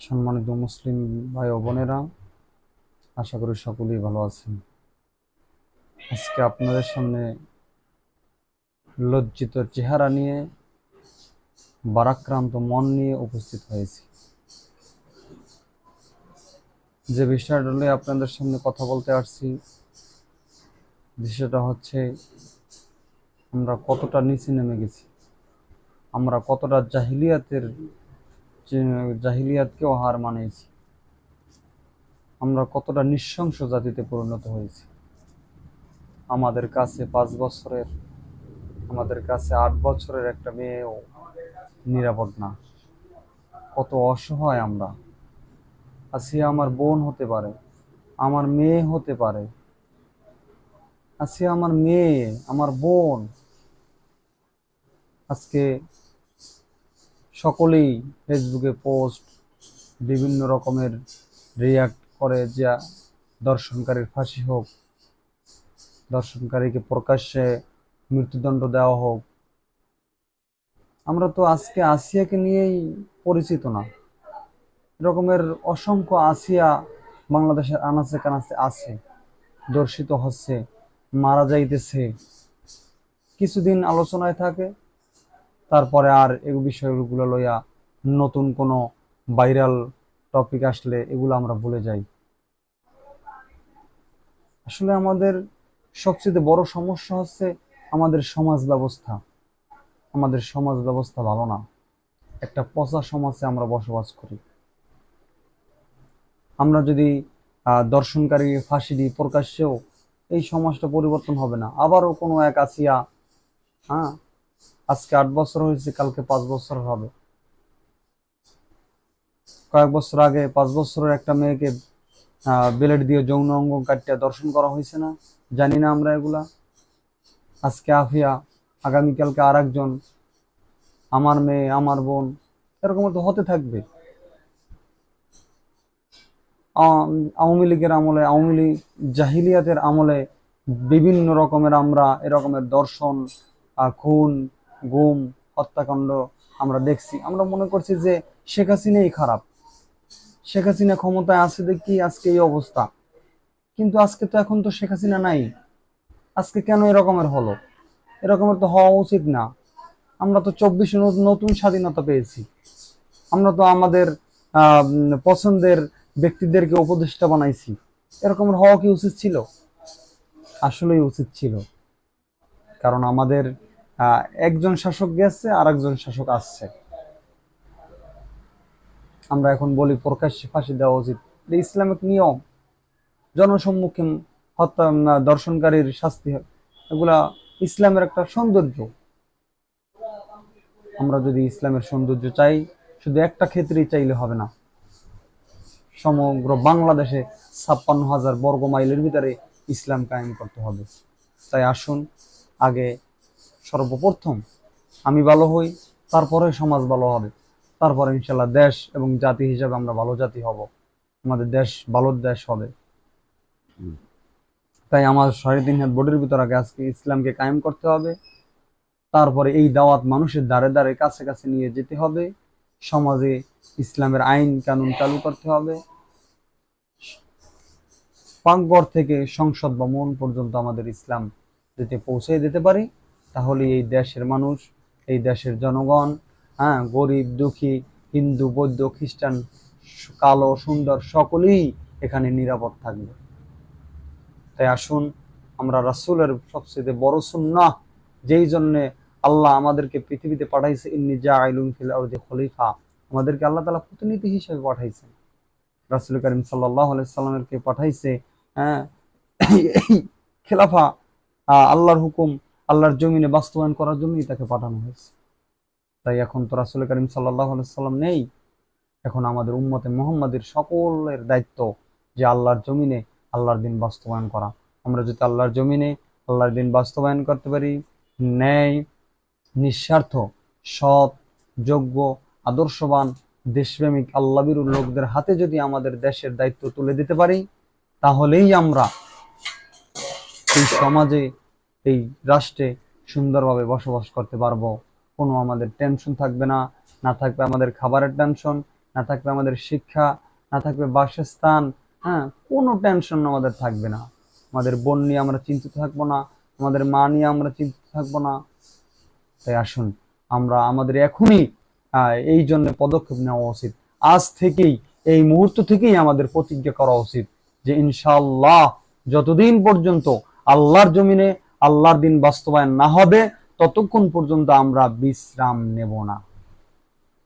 সম্মানিত মুসলিম ভাই ও বোনেরা, আশা করি সকলেই ভালো আছেন। আজকে আপনাদের সামনে লজ্জিত চেহারা নিয়ে, ভারাক্রান্ত মন নিয়ে উপস্থিত হয়েছি। যে বিষয়টা নিয়ে আপনাদের সামনে কথা বলতে আসছি, বিষয়টা হচ্ছে আমরা কতটা নিচে নেমে গেছি, আমরা কতটা জাহিলিয়াতকেও হার মানিয়েছি, আমরা কতটা নৃশংস জাতিতে পরিণত হয়েছি। আমাদের কাছে 5 বছরের, আমাদের কাছে 8 বছরের একটা মেয়েও নিরাপদ না। কত অসহায় আমরা আছি। আমার বোন হতে পারে, আমার মেয়ে হতে পারে, আছি আমার মেয়ে, আমার বোন। আজকে সকলেই ফেসবুকে পোস্ট, বিভিন্ন রকমের রিয়াক্ট করে যে দর্শনকারীর ফাঁসি হোক, দর্শনকারীকে প্রকাশ্যে মৃত্যুদণ্ড দেওয়া হোক। আমরা তো আজকে আসিয়াকে নিয়েই পরিচিত না, এরকমের অসংখ্য আসিয়া বাংলাদেশের আনাচে কানাচে আছে, দর্শিত হচ্ছে, মারা যাইতেছে। কিছুদিন আলোচনায় থাকে, তারপরে আর এই বিষয়গুলো লইয়া নতুন কোনো ভাইরাল টপিক আসলে এগুলো আমরা ভুলে যাই। আসলে আমাদের সবচেয়ে বড় সমস্যা হচ্ছে আমাদের সমাজ ব্যবস্থা। আমাদের সমাজ ব্যবস্থা ভালো না, একটা পচা সমাজে আমরা বসবাস করি। আমরা যদি দর্শনকারী ফাঁসি দিই প্রকাশ্যেও, এই সমাজটা পরিবর্তন হবে না। আবারও কোনো এক আসিয়া, হ্যাঁ, আজকে 8 বছর হয়েছে, কালকে 5 বছর হবে। কয়েক বছর আগে 5 বছরের একটা মেয়েকে ব্লেড দিয়ে যৌন অঙ্গ কাটিয়ে দর্শন করা হয়েছে না? জানি না আমরা এগুলা? আজকে আফিয়া, আগামীকালকে আর একজন, আমার মেয়ে, আমার বোন, এরকম তো হতে থাকবে। আওয়ামী লীগের আমলে, আওয়ামী লীগ জাহিলিয়াতের আমলে বিভিন্ন রকমের আমরা এরকমের দর্শন, খুন, গুম, হত্যাকাণ্ড আমরা দেখছি। আমরা মনে করছি যে শেখ হাসিনাই খারাপ, শেখ হাসিনা ক্ষমতায় আছে দেখি আজকে এই অবস্থা। কিন্তু আজকে তো, এখন তো শেখ হাসিনা নাই। আজকে কেন এরকমের হলো? এরকমের তো হওয়া উচিত না। আমরা তো 24 নতুন স্বাধীনতা পেয়েছি। আমরা তো আমাদের পছন্দের ব্যক্তিদেরকে উপদেষ্টা বানাইছি। এরকমের হওয়া কি উচিত ছিল? আসলেই উচিত ছিল। কারণ আমাদের একজন শাসক গেছে, আর একজন শাসক আসছে। আমরা এখন বলি প্রকাশ্যে ফাঁসি দেওয়া উচিত, ইসলামিক নিয়ম। জনসম্মুখে হত্যা, দর্শনকারীর শাস্তি, এগুলা ইসলামের একটা সৌন্দর্য। আমরা যদি ইসলামের সৌন্দর্য চাই, শুধু একটা ক্ষেত্রেই চাইলে হবে না, সমগ্র বাংলাদেশে 56,000 বর্গ মাইলের ভিতরে ইসলাম কায়েম করতে হবে। তাই আসুন, আগে সর্বপ্রথম আমি ভালো হই, তারপরে সমাজ ভালো হবে, তারপরে ইনশাল্লাহ দেশ এবং জাতি হিসাবে আমরা ভালো জাতি হব, আমাদের দেশ ভালো দেশ হবে। তাই আমার 3.5 হাত বডির ভিতর আগে আজকে ইসলামকে কায়েম করতে হবে। তারপরে এই দাওয়াত মানুষের দ্বারে দ্বারে, কাছে কাছে নিয়ে যেতে হবে। সমাজে ইসলামের আইন কানুন চালু করতে হবে। পাকঘর থেকে সংসদ ভবন পর্যন্ত আমাদের ইসলাম যদি পৌঁছে দিতে পারি, তাহলে এই দেশের মানুষ, এই দেশের জনগণ, হ্যাঁ, গরিব দুঃখী, হিন্দু বৌদ্ধ খ্রিস্টান, কালো সুন্দর, সকলেই এখানে নিরাপদ থাকবে। তাই আসুন, আমরা রাসূলের সবচেয়ে বড় সুন্নাহ, যেই জন্য আল্লাহ আমাদেরকে পৃথিবীতে পাঠাইছে, ইন্নী জাইলুন ফিল আরদি খলিফা, আমাদেরকে আল্লাহ তাআলা প্রতিনিধি হিসেবে পাঠাইছেন। রাসূল করিম সাল্লাল্লাহু আলাইহি সাল্লামকে পাঠাইছে, হ্যাঁ, এই খেলাফা, আল্লাহর হুকুম আল্লাহর জমিনে বাস্তবায়ন করার জন্যই তাকে পাঠানো হয়েছে। তাই এখন তো রাসূল করিম সাল্লাল্লাহু আলাইহি সাল্লাম নেই, এখন আমাদের উম্মতে মুহাম্মাদের সকলের দায়িত্ব যে আল্লাহর জমিনে আল্লাহর দিন বাস্তবায়ন করা। আমরা যদি আল্লাহর জমিনে আল্লাহর দিন বাস্তবায়ন করতে পারি, ন্যায়, নিঃস্বার্থ, সৎ, যোগ্য, আদর্শবান, দেশপ্রেমিক, আল্লাহভীরু লোকদের হাতে যদি আমাদের দেশের দায়িত্ব তুলে দিতে পারি, তাহলেই আমরা এই সমাজে, এই রাষ্ট্রে সুন্দরভাবে বসবাস করতে পারবো। কোনো আমাদের টেনশন থাকবে না, না থাকবে আমাদের খাবারের টেনশন, না থাকবে আমাদের শিক্ষা, না থাকবে বাসস্থান, হ্যাঁ, কোনো টেনশন আমাদের থাকবে না। আমাদের বোন নিয়ে আমরা চিন্তিত থাকবো না, আমাদের মা নিয়ে আমরা চিন্তিত থাকবো না। তাই আসুন আমরা আমাদের এখনই এই জন্য পদক্ষেপ নেওয়া উচিত। আজ থেকেই, এই মুহূর্ত থেকেই আমাদের প্রতিজ্ঞা করা উচিত যে ইনশাআল্লাহ যতদিন পর্যন্ত আল্লাহর জমিনে আল্লাহর দিন বাস্তবায়ন না হবে ততক্ষণ পর্যন্ত আমরা বিশ্রাম নেব না।